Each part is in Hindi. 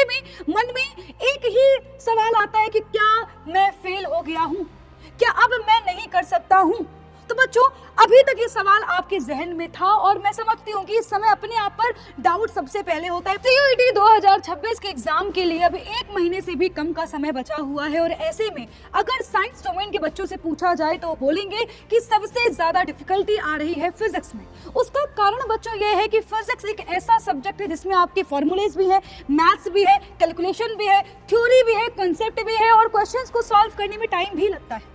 में मन में एक ही सवाल आता है कि क्या मैं फेल हो गया हूं, क्या अब मैं नहीं कर सकता हूं। तो बच्चों, अभी तक ये सवाल आपके जहन में था और मैं समझती हूँ कि इस समय अपने आप पर डाउट सबसे पहले होता है। सीयूईटी 2026 के एग्जाम के लिए अभी 1 महीने से भी कम का समय बचा हुआ है और ऐसे में अगर साइंस डोमेन के बच्चों से पूछा जाए तो बोलेंगे कि सबसे ज्यादा डिफिकल्टी आ रही है फिजिक्स में। उसका कारण बच्चों ये है कि फिजिक्स एक ऐसा सब्जेक्ट है जिसमें आपके फॉर्मूलेज भी है, मैथ्स भी है, कैलकुलेशन भी है, थ्योरी भी है, कंसेप्ट भी है और क्वेश्चंस को सॉल्व करने में टाइम भी लगता है।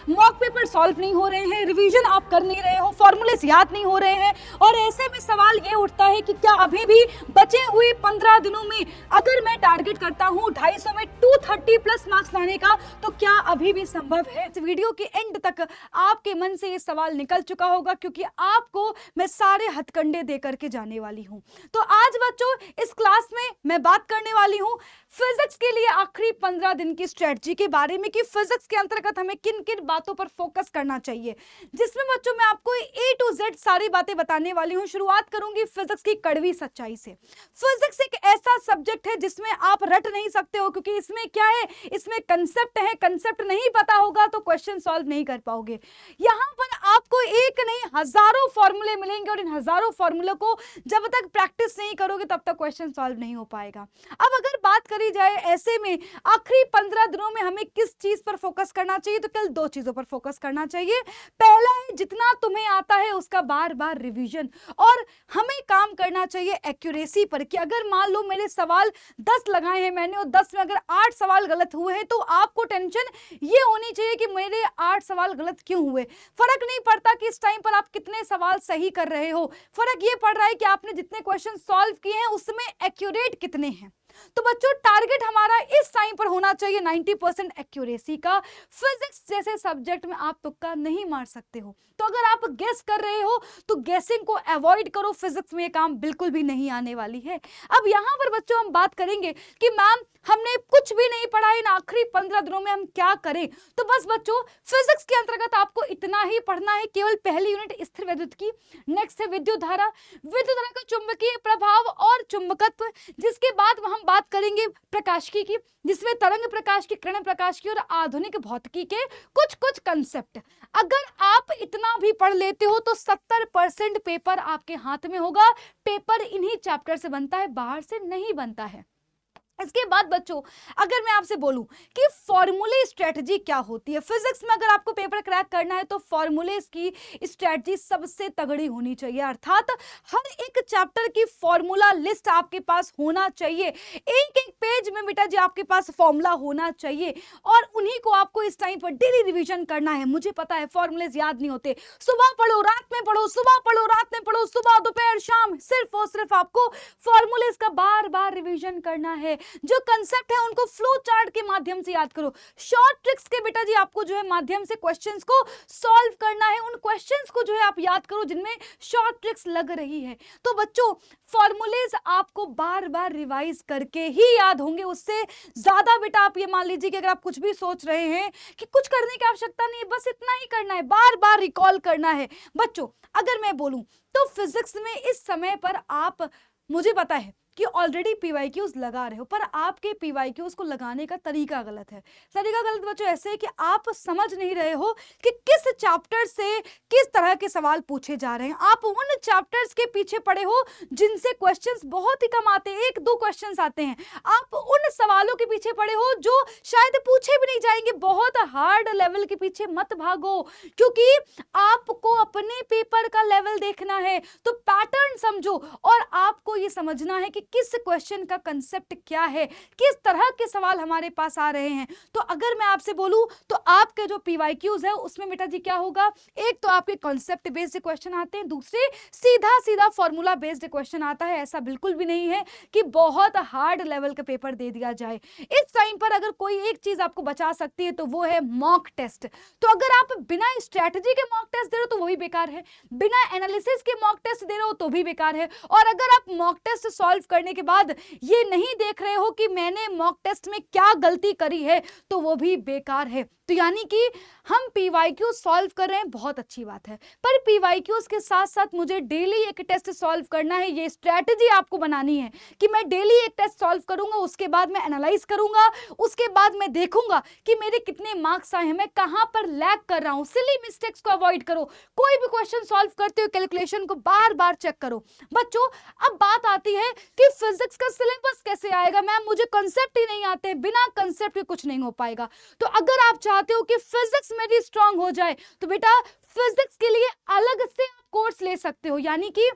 मॉक पेपर सॉल्व नहीं हो रहे हैं, रिवीजन आप कर नहीं रहे हो, फॉर्मूलेस याद नहीं हो रहे हैं और ऐसे में सवाल ये उठता है कि क्या अभी भी बचे हुए 15 दिनों में अगर मैं टारगेट करता हूं 250 में 230 प्लस मार्क्स लाने का तो क्या अभी भी संभव है। इस वीडियो के एंड तक आपके मन से ये सवाल निकल चुका होगा क्योंकि आपको मैं सारे हथकंडे दे करके जाने वाली हूं। तो आज बच्चों इस क्लास में मैं बात करने वाली हूं फिजिक्स के लिए आखिरी 15 दिन की स्ट्रेटजी के बारे में कि फिजिक्स के अंतर्गत हमें किन किन बातों पर फोकस करना चाहिए, जिसमें बच्चों मैं आपको A to Z सारी बातें बताने वाली हूं। शुरुआत करूंगी फिजिक्स की कड़वी सच्चाई से। फिजिक्स एक ऐसा सब्जेक्ट है जिसमें आप रट नहीं सकते हो क्योंकि इसमें क्या है, इसमें कंसेप्ट है, कंसेप्ट नहीं पता होगा तो क्वेश्चन सॉल्व नहीं कर पाओगे। यहां पर आपको एक नहीं हजारों फॉर्मूले मिलेंगे और इन हजारों फॉर्मूले को जब तक प्रैक्टिस नहीं करोगे तब तक क्वेश्चन सॉल्व नहीं हो पाएगा। अब अगर बात करी जाए ऐसे में आखिरी 15 दिनों में हमें किस चीज पर फोकस करना चाहिए तो केवल 2 चीजों पर फोकस करना चाहिए। पहला है जितना तुम्हें आता है उसका बार बार रिवीजन और हमें काम करना चाहिए एक्यूरेसी पर कि अगर मान लो मेरे सवाल 10 लगाए हैं मैंने और 10 में अगर 8 सवाल गलत हुए हैं तो आपको टेंशन ये होनी चाहिए कि मेरे 8 सवाल गलत क्यों हुए। फर्क नहीं पड़ता कि इस टाइम पर आप कितने सवाल सही कर रहे हो, फर्क ये पड़ रहा है कि आपने जितने क्वेश्चन सॉल्व किए हैं उसमें एक्यूरेट कितने हैं। तो बच्चों टारगेट हमारा इस टाइम पर होना चाहिए 90% एक्यूरेसी का। फिजिक्स जैसे सब्जेक्ट में आप तुक्का नहीं मार सकते हो, तो अगर आप गेस कर रहे हो तो गेसिंग को अवॉइड करो, फिजिक्स में ये काम बिल्कुल भी नहीं आने वाली है। अब यहां पर बच्चों हम बात करेंगे कि मैम हमने कुछ भी नहीं पढ़ा इन आखिरी 15 दिनों में हम क्या करें। तो बस बच्चों फिजिक्स के अंतर्गत आपको इतना ही पढ़ना है, केवल पहली यूनिट स्थिर विद्युत की, नेक्स्ट है विद्युत धारा का चुंबकीय प्रभाव और चुंबकत्व, जिसके बाद हम बात करेंगे प्रकाशिकी की जिसमें तरंग प्रकाश की, किरण प्रकाश की और आधुनिक भौतिकी के कुछ कुछ कंसेप्ट। अगर आप इतना भी पढ़ लेते हो तो 70% पेपर आपके हाथ में होगा। पेपर इन्हीं चैप्टर से बनता है, बाहर से नहीं बनता है। इसके बाद बच्चों अगर मैं आपसे बोलूं कि फॉर्मूले स्ट्रेटजी क्या होती है फिजिक्स में, अगर आपको पेपर क्रैक करना है तो फॉर्मूले की स्ट्रेटजी सबसे तगड़ी होनी चाहिए, अर्थात हर एक चैप्टर की फॉर्मूला लिस्ट आपके पास होना चाहिए। एक एक पेज में बेटा जी आपके पास फॉर्मूला होना चाहिए और उन्हीं को आपको इस टाइम पर डेली रिवीजन करना है। मुझे पता है फॉर्मूलेज याद नहीं होते, सुबह पढ़ो रात में पढ़ो, सुबह पढ़ो रात में पढ़ो, सुबह दोपहर शाम, सिर्फ और सिर्फ आपको फॉर्मूलेज का बार बार रिवीजन करना है। जो कंसेप्ट है उनको फ्लो चार्ट के माध्यम से याद करो, शॉर्ट ट्रिक्स के बेटा जी आपको जो है माध्यम से क्वेश्चंस को सॉल्व करना है, उन क्वेश्चंस को जो है आप याद करो जिनमें शॉर्ट ट्रिक्स लग रही है। तो बच्चों फॉर्मूलेज आपको बार बार रिवाइज करके ही याद होंगे, उससे ज्यादा बेटा आप ये मान लीजिए कि अगर आप कुछ भी सोच रहे हैं कि कुछ करने की आवश्यकता नहीं है, बस इतना ही करना है, बार बार रिकॉल करना है। बच्चों अगर मैं बोलूं तो फिजिक्स में इस समय पर आप, मुझे पता है कि ऑलरेडी पीवाईक्यूज लगा रहे हो पर आपके पीवाईक्यूज को लगाने का तरीका गलत है। तरीका गलत बच्चों ऐसे है कि आप समझ नहीं रहे हो कि किस चैप्टर से किस तरह के सवाल पूछे जा रहे हैं। आप उन चैप्टर्स के पीछे पड़े हो जिनसे क्वेश्चंस बहुत ही कम आते हैं, 1-2 क्वेश्चंस आते हैं। आप उन सवालों के पीछे पड़े हो जो शायद पूछे भी नहीं जाएंगे। बहुत हार्ड लेवल के पीछे मत भागो क्योंकि आपको अपने पेपर का लेवल देखना है, तो पैटर्न समझो और आपको ये समझना है कि किस क्वेश्चन का कंसेप्ट क्या है, किस तरह के सवाल हमारे पास आ रहे हैं। तो अगर मैं आपसे बोलूं तो आपके जो पीवाईक्यूज है उसमें बेटा जी क्या होगा, एक तो आपके कॉन्सेप्ट बेस्ड क्वेश्चन आते हैं, दूसरे सीधा सीधा फॉर्मूला बेस्ड क्वेश्चन आता है। ऐसा बिल्कुल भी नहीं है कि बहुत हार्ड लेवल का पेपर दे दिया जाए। इस टाइम पर अगर कोई एक चीज आपको बचा सकती है तो वो है मॉक टेस्ट। तो अगर आप बिना स्ट्रेटजी के मॉक टेस्ट दे रहे हो तो वो भी बेकार है, बिना एनालिसिस के मॉक टेस्ट दे रहे हो तो भी बेकार है, और अगर आप मॉक टेस्ट सॉल्व करने के बाद ये नहीं देख रहे हो कि मैंने मॉक टेस्ट में क्या गलती करी है, तो वो भी बेकार है। तो यानी कि हम पीवाईक्यू सॉल्व कर रहे हैं, बहुत अच्छी बात है, पर पीवाईक्यूज के साथ साथ मुझे डेली एक टेस्ट सॉल्व करना है। ये स्ट्रैटेजी आपको बनानी है कि मैं डेली एक टेस्ट सॉल्व करूंगा, उसके बाद मैं एनालाइज करूंगा, उसके बाद मैं देखूंगा कि मेरे कितने मार्क्स आए हैं, मैं कहां पर लैग कर रहा हूं। सिली मिस्टेक्स को अवॉइड करो, कोई भी क्वेश्चन सॉल्व करते हुए कैलकुलेशन को बार बार चेक करो। बच्चों अब बात आती है कि फिजिक्स का सिलेबस कैसे आएगा। मैम मुझे कंसेप्ट ही नहीं आते, बिना कंसेप्ट के कुछ नहीं हो पाएगा। तो अगर आप चाहते हो कि फिजिक्स मेरी स्ट्रांग हो जाए, तो बेटा फिजिक्स के लिए अलग से आप कोर्स ले सकते हो। यानी कि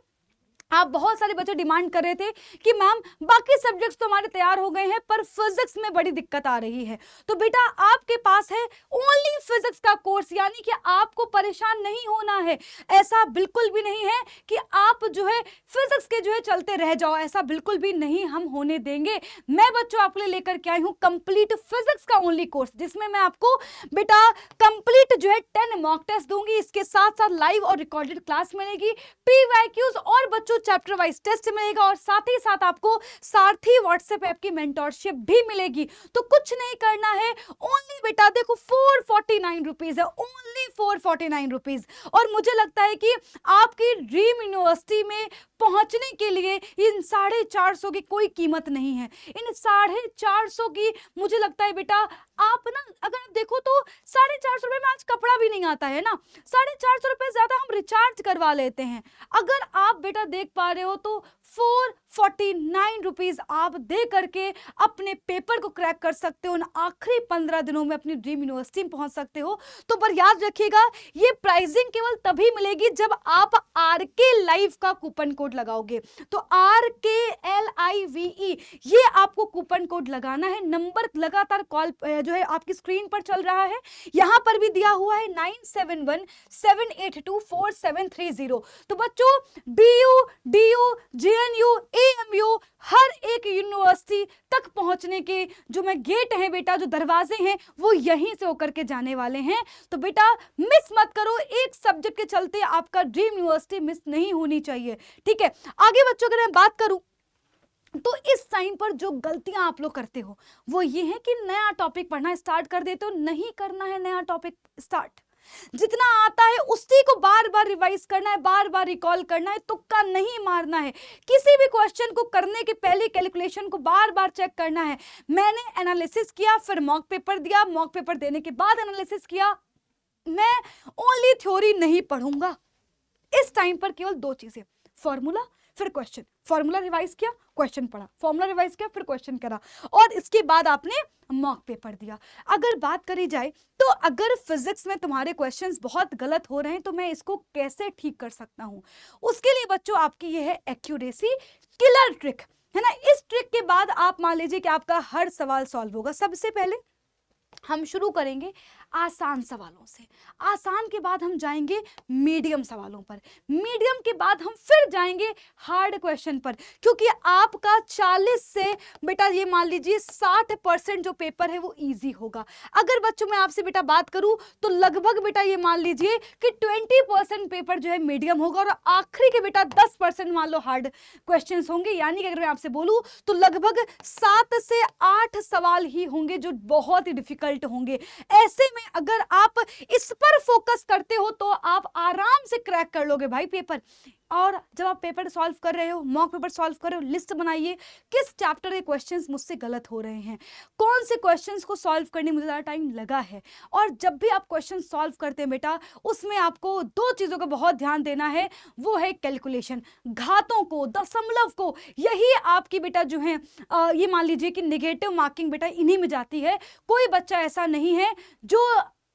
आप बहुत सारे बच्चे डिमांड कर रहे थे कि मैम बाकी सब्जेक्ट्स तो हमारे तैयार हो गए हैं, पर फिजिक्स में बड़ी दिक्कत आ रही है। तो बेटा आपके पास है ओनली फिजिक्स का कोर्स, यानी कि आपको परेशान नहीं होना है। ऐसा बिल्कुल भी नहीं है कि आप जो है फिजिक्स के जो है चलते रह जाओ, ऐसा बिल्कुल भी नहीं हम होने देंगे। मैं बच्चों आपके लिए लेकर के आई हूँ कंप्लीट फिजिक्स का ओनली कोर्स, जिसमें मैं आपको बेटा कंप्लीट जो है 10 मॉक टेस्ट दूंगी, इसके साथ साथ लाइव और रिकॉर्डेड क्लास मिलेगी, पीवाईक्यूज और बच्चों चैप्टर वाइज टेस्ट मिलेगा, और साथ ही साथ आपको सारथी व्हाट्सएप ऐप की मेंटरशिप भी मिलेगी। तो कुछ नहीं करना है, ओनली बेटा देखो 449 रुपीज है, ओनली 449 रुपीज। और मुझे लगता है कि आपकी ड्रीम यूनिवर्सिटी में पहुंचने के लिए इन 450 की कोई कीमत नहीं है। इन 450 की मुझे लगता है बेटा आप ना अगर आप देखो तो 450 रुपए में आज कपड़ा भी नहीं आता है ना, 450 रुपए ज्यादा हम रिचार्ज करवा लेते हैं। अगर आप बेटा देख पा रहे हो तो 449 रुपीज आप दे करके अपने पेपर को क्रैक कर सकते हो, उन आखिरी 15 दिनों में अपनी ड्रीम यूनिवर्सिटी में पहुंच सकते हो। तो पर याद रखिएगा ये प्राइसिंग केवल तभी मिलेगी जब आप RK लाइव का कूपन कोड लगाओगे। तो RKLIVE ये आपको कूपन कोड लगाना है। नंबर लगातार कॉल जो है आपकी स्क्रीन पर चल रहा है, यहां पर भी दिया हुआ है 9717824730। तो बच्चों BU DU JNU AMU हर एक यूनिवर्सिटी तक पहुंचने के जो मैं गेट हैं बेटा, जो दरवाजे हैं वो यहीं से होकर के जाने वाले हैं। तो बेटा मिस मत करो, एक सब्जेक्ट के चलते आपका ड्रीम यूनिवर्सिटी मिस नहीं होनी चाहिए। ठीक है, आगे बच्चों अगर मैं बात करूं तो इस टाइम पर जो गलतियां आप लोग करते हो वो ये है कि नया टॉपिक पढ़ना स्टार्ट कर देते हो। नहीं करना है नया टॉपिक स्टार्ट, जितना आता है उसी को बार बार रिवाइज करना है, बार बार रिकॉल करना है, तुक्का नहीं मारना है। किसी भी क्वेश्चन को करने के पहले कैलकुलेशन को बार बार चेक करना है। मैंने एनालिसिस किया, फिर मॉक पेपर दिया, मॉक पेपर देने के बाद एनालिसिस किया। मैं ओनली थ्योरी नहीं पढ़ूंगा। इस टाइम पर केवल 2 चीजें, फॉर्मूला फिर क्वेश्चन, फॉर्मूला रिवाइज किया, क्वेश्चन पढ़ा, फॉर्मूला रिवाइज किया, फिर क्वेश्चन करा, और इसके बाद आपने मॉक पेपर दिया। अगर बात करी जाए तो अगर फिजिक्स में तुम्हारे क्वेश्चंस बहुत गलत हो रहे हैं तो मैं इसको कैसे ठीक कर सकता हूं, उसके लिए बच्चों आपकी ये है एक्यूरेसी किलर ट्रिक, है ना। इस ट्रिक के बाद आप मान लीजिए कि आपका हर सवाल सॉल्व होगा। सबसे पहले हम शुरू करेंगे आसान सवालों से, आसान के बाद हम जाएंगे मीडियम सवालों पर, मीडियम के बाद हम फिर जाएंगे हार्ड क्वेश्चन पर, क्योंकि आपका 40 से बेटा ये मान लीजिए 60% जो पेपर है वो इजी होगा। अगर बच्चों मैं आपसे बेटा बात करूं तो लगभग बेटा ये मान लीजिए कि 20% पेपर जो है मीडियम होगा और आखिरी के बेटा 10% मान लो हार्ड क्वेश्चन होंगे। यानी कि अगर मैं आपसे बोलूं तो लगभग 7 से 8 सवाल ही होंगे जो बहुत ही डिफिकल्ट होंगे। ऐसे में अगर आप इस पर फोकस करते हो तो आप आराम से क्रैक कर लोगे भाई पेपर। और जब आप पेपर सॉल्व कर रहे हो, मॉक पेपर सॉल्व कर रहे हो, लिस्ट बनाइए किस चैप्टर के क्वेश्चंस मुझसे गलत हो रहे हैं, कौन से क्वेश्चंस को सॉल्व करने में मुझे ज़्यादा टाइम लगा है। और जब भी आप क्वेश्चन सॉल्व करते हैं बेटा उसमें आपको 2 चीज़ों का बहुत ध्यान देना है, वो है कैलकुलेशन, घातों को, दशमलव को। यही आपकी बेटा जो है ये मान लीजिए कि नेगेटिव मार्किंग बेटा इन्हीं में जाती है। कोई बच्चा ऐसा नहीं है जो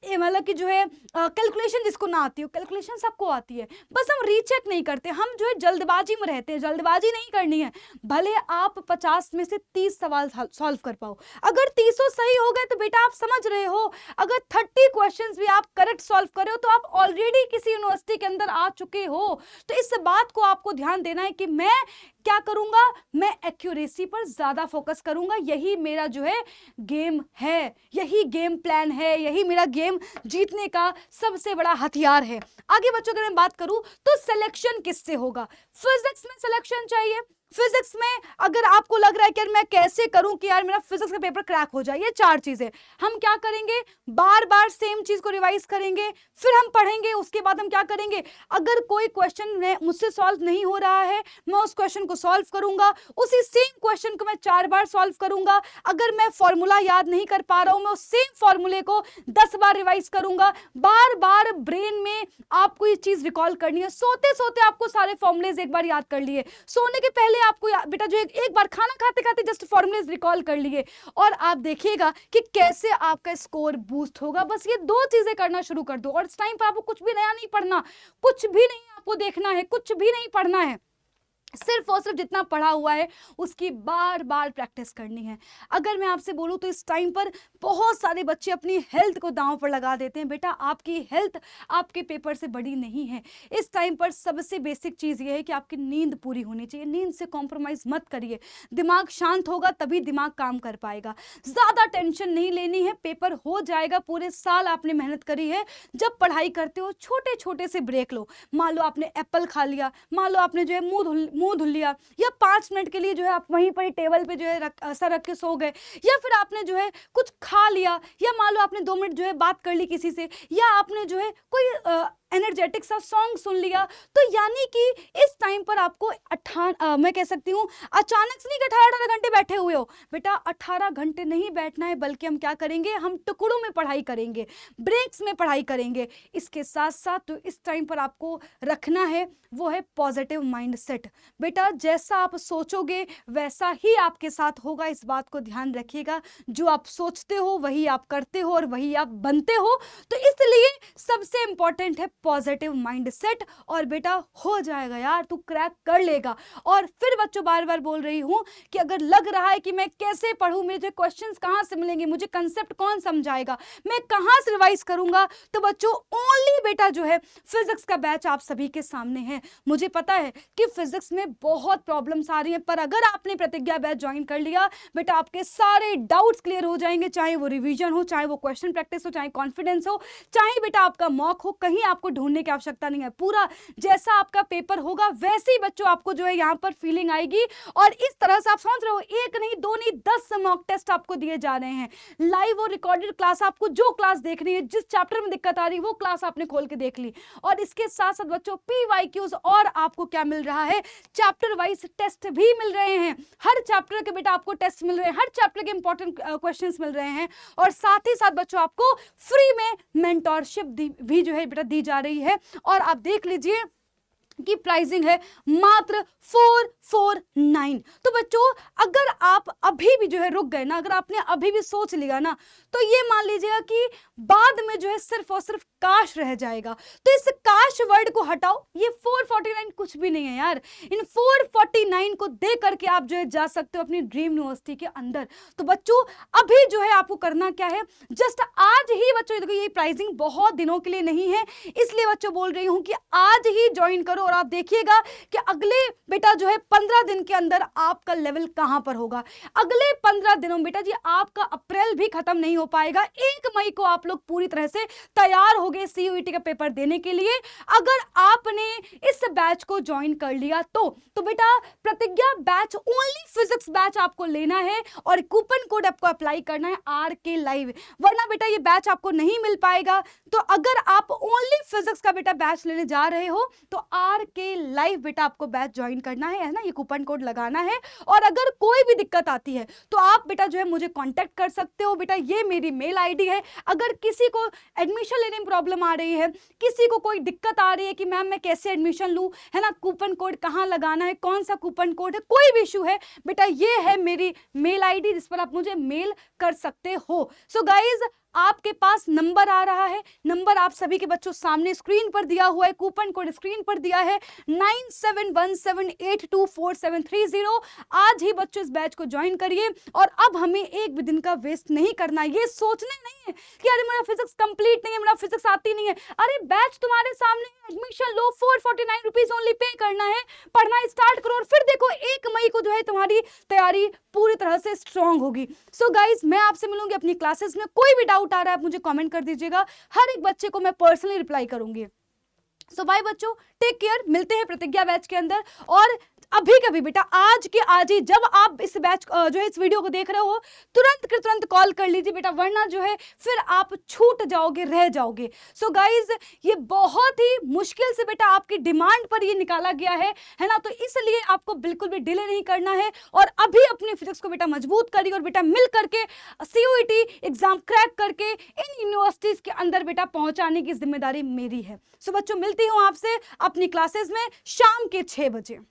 मतलब कि जो है कैलकुलेशन जिसको ना आती हो, कैलकुलेशन सबको आती है, बस हम रीचेक नहीं करते, हम जो है जल्दबाजी में रहते हैं। जल्दबाजी नहीं करनी है, भले आप 50 में से 30 सवाल सॉल्व कर पाओ, अगर 30 सही हो गए तो बेटा आप समझ रहे हो, अगर 30 क्वेश्चंस भी आप करेक्ट सॉल्व कर रहे हो तो आप ऑलरेडी किसी यूनिवर्सिटी के अंदर आ चुके हो। तो इस बात को आपको ध्यान देना है कि मैं क्या करूंगा, मैं एक्यूरेसी पर ज्यादा फोकस करूंगा। यही मेरा जो है गेम है, यही गेम प्लान है, यही मेरा गेम जीतने का सबसे बड़ा हथियार है। आगे बच्चों अगर मैं बात करूं तो सिलेक्शन किससे होगा, फिजिक्स में सिलेक्शन चाहिए फिजिक्स में अगर आपको लग रहा है कि यार मैं कैसे करूं कि यार मेरा फिजिक्स का पेपर क्रैक हो जाए, ये 4 चीजें हम क्या करेंगे, बार बार सेम चीज को रिवाइज करेंगे, फिर हम पढ़ेंगे, उसके बाद हम क्या करेंगे, अगर कोई क्वेश्चन मुझसे सॉल्व नहीं हो रहा है मैं उस क्वेश्चन को सॉल्व करूंगा, उसी सेम क्वेश्चन को मैं 4 बार सॉल्व करूंगा, अगर मैं फॉर्मूला याद नहीं कर पा रहा हूं मैं उस सेम फॉर्मूले को 10 बार रिवाइज करूंगा। बार बार ब्रेन में आपको ये चीज रिकॉल करनी है। सोते सोते आपको सारे फॉर्मूलेज एक बार याद कर लिए, सोने के पहले आपको बेटा जो एक बार खाना खाते खाते जस्ट फॉर्मूलेज रिकॉल कर लिए, और आप देखिएगा कि कैसे आपका स्कोर बूस्ट होगा। बस ये 2 चीजें करना शुरू कर दो, और इस टाइम पर आपको कुछ भी नया नहीं पढ़ना, कुछ भी नहीं आपको देखना है, कुछ भी नहीं पढ़ना है, सिर्फ और सिर्फ जितना पढ़ा हुआ है उसकी बार बार प्रैक्टिस करनी है। अगर मैं आपसे बोलूं तो इस टाइम पर बहुत सारे बच्चे अपनी हेल्थ को दांव पर लगा देते हैं। बेटा आपकी हेल्थ आपके पेपर से बड़ी नहीं है। इस टाइम पर सबसे बेसिक चीज़ ये है कि आपकी नींद पूरी होनी चाहिए, नींद से कॉम्प्रोमाइज़ मत करिए। दिमाग शांत होगा तभी दिमाग काम कर पाएगा। ज़्यादा टेंशन नहीं लेनी है, पेपर हो जाएगा। पूरे साल आपने मेहनत करी है, जब पढ़ाई करते हो छोटे छोटे से ब्रेक लो। मान लो आपने एप्पल खा लिया, मान लो आपने जो है मुंह धुल लिया, या 5 मिनट के लिए जो है आप वहीं पर टेबल पे जो है सर रख के सो गए, या फिर आपने जो है कुछ खा लिया, या मान लो आपने 2 मिनट जो है बात कर ली किसी से, या आपने जो है कोई एनर्जेटिक सा सॉन्ग सुन लिया। तो यानी कि इस टाइम पर आपको मैं कह सकती हूँ अचानक से नहीं कि 18 घंटे बैठे हुए हो। बेटा 18 घंटे नहीं बैठना है, बल्कि हम क्या करेंगे, हम टुकड़ों में पढ़ाई करेंगे, ब्रेक्स में पढ़ाई करेंगे। इसके साथ साथ तो इस टाइम पर आपको रखना है वो है पॉजिटिव माइंड सेट। बेटा जैसा आप सोचोगे वैसा ही आपके साथ होगा, इस बात को ध्यान रखिएगा। जो आप सोचते हो वही आप करते हो और वही आप बनते हो। तो इसलिए सबसे इंपॉर्टेंट है पॉजिटिव माइंड सेट, और बेटा हो जाएगा यार, तू क्रैक कर लेगा। और फिर बच्चों बार बार बोल रही हूं कि अगर लग रहा है कि मैं कैसे पढ़ूं, मुझे क्वेश्चंस कहां से मिलेंगे, मुझे कंसेप्ट कौन समझाएगा, मैं कहां से रिवाइज करूंगा, तो बच्चों ओनली बेटा जो है फिजिक्स का बैच आप सभी के सामने है। मुझे पता है कि फिजिक्स में बहुत प्रॉब्लम्स आ रही हैं, पर अगर आपने प्रतिज्ञा बैच ज्वाइन कर लिया बेटा आपके सारे डाउट्स क्लियर हो जाएंगे, चाहे वो रिवीजन हो, चाहे वो क्वेश्चन प्रैक्टिस हो, चाहे कॉन्फिडेंस हो, चाहे बेटा आपका मॉक हो। कहीं आपको ढूंढने की आवश्यकता नहीं है। पूरा जैसा आपका पेपर होगा वैसे ही बच्चों आपको जो है यहाँ पर फीलिंग आएगी। और इस तरह से आप समझ रहे हो, 1 नहीं 2 नहीं 10 मॉक टेस्ट आपको दिए जा रहे हैं, लाइव और रिकॉर्डेड क्लास। आपको जो क्लास देखनी है, जिस चैप्टर में दिक्कत आ रही है वो क्लास आपने खोल के देख ली। और इसके साथ साथ बच्चों PYQs और आपको क्या मिल रहा है, चैप्टर वाइज टेस्ट भी मिल रहे हैं। हर चैप्टर के बेटा आपको टेस्ट मिल रहे हैं, हर चैप्टर के इंपॉर्टेंट क्वेश्चंस मिल रहे हैं, और साथ ही साथ बच्चों आपको फ्री में मेंटोरशिप भी जो है बेटा दी जा रही है। और आप देख लीजिए की प्राइसिंग है मात्र 449। तो बच्चों अगर आप अभी भी जो है रुक गए ना, अगर आपने अभी भी सोच लिया ना, तो ये मान लीजिएगा कि बाद में जो है सिर्फ और सिर्फ काश रह जाएगा। तो इस काश वर्ड को हटाओ, ये 449 कुछ भी नहीं है यार। इन 449 को दे करके आप जो है जा सकते हो अपनी ड्रीम यूनिवर्सिटी के अंदर। तो बच्चों अभी जो है आपको करना क्या है, जस्ट आज ही बच्चों, देखो ये प्राइसिंग बहुत दिनों के लिए नहीं है, इसलिए बच्चों बोल रही हूं कि आज ही ज्वाइन करो। और आप देखिएगा कि अगले बेटा जो है 15 दिन के अंदर आपका लेवल कहां पर होगा। अगले 15 दिनों बेटा जी आपका अप्रैल भी खत्म नहीं हो पाएगा, 1 मई को आप लोग पूरी तरह से तैयार हो गए CUET का पेपर देने के लिए। अगर आपने इस बैच को ज्वाइन कर लिया तो बेटा प्रतिज्ञा बैच, ओनली फिजिक्स बैच आपको लेना है और कूपन कोड आपको अप्लाई करना है RK लाइव, वरना बेटा ये बैच आपको नहीं मिल पाएगा। तो अगर आप ओनली फिजिक्स का बेटा बैच लेने जा रहे हो तो RK लाइव बेटा आपको बैच ज्वाइन करना है ना, ये कूपन कोड लगाना है। और अगर कोई भी दिक्कत आती है तो आप बेटा जो है मुझे कांटेक्ट कर सकते हो। बेटा ये मेरी मेल ID है। अगर किसी को एडमिशन लेने में प्रॉब्लम आ रही है, किसी को कोई दिक्कत आ रही है कि मैम मैं कैसे एडमिशन लूं, है ना, कूपन कोड कहां लगाना है, कौन सा कूपन कोड है, कोई भी इशू है बेटा ये है मेरी मेल ID जिस पर आप मुझे मेल कर सकते हो। सो गाइज आपके पास नंबर आ रहा है, नंबर आप सभी के बच्चों सामने स्क्रीन पर दिया हुआ है, कूपन कोड स्क्रीन पर दिया है 9717824730। आज ही बच्चों इस बैच को ज्वाइन करिए। और अब हमें एक भी दिन का वेस्ट नहीं करना, ये सोचने नहीं है कि अरे मेरा फिजिक्स कंप्लीट नहीं है, मेरा फिजिक्स आती नहीं है। अरे बैच तुम्हारे सामने, एडमिशन लो, 449 रुपीज ओनली पे करना है, पढ़ना स्टार्ट करो और फिर देखो 1 मई को जो है तुम्हारी तैयारी पूरी तरह से स्ट्रांग होगी। सो गाइज मैं आपसे मिलूंगी अपनी क्लासेस में। कोई भी डाउट आ रहा है आप मुझे कमेंट कर दीजिएगा, हर एक बच्चे को मैं पर्सनली रिप्लाई करूंगी। सो बाय बच्चों, टेक केयर, मिलते हैं प्रतिज्ञा बैच के अंदर। और अभी कभी बेटा आज के आज ही जब आप इस बैच जो है इस वीडियो को देख रहे हो, तुरंत के तुरंत कॉल कर लीजिए बेटा, वरना जो है फिर आप छूट जाओगे, रह जाओगे। सो गाइज, ये बहुत ही मुश्किल से बेटा आपकी डिमांड पर ये निकाला गया है ना, तो इसलिए आपको बिल्कुल भी डिले नहीं करना है और अभी अपने फिजिक्स को बेटा मजबूत करिए और बेटा मिल करके सीयूईटी एग्जाम क्रैक करके इन यूनिवर्सिटीज के अंदर बेटा पहुंचाने की जिम्मेदारी मेरी है। सो बच्चों, मिलती हूं आपसे अपनी क्लासेस में शाम के 6 बजे।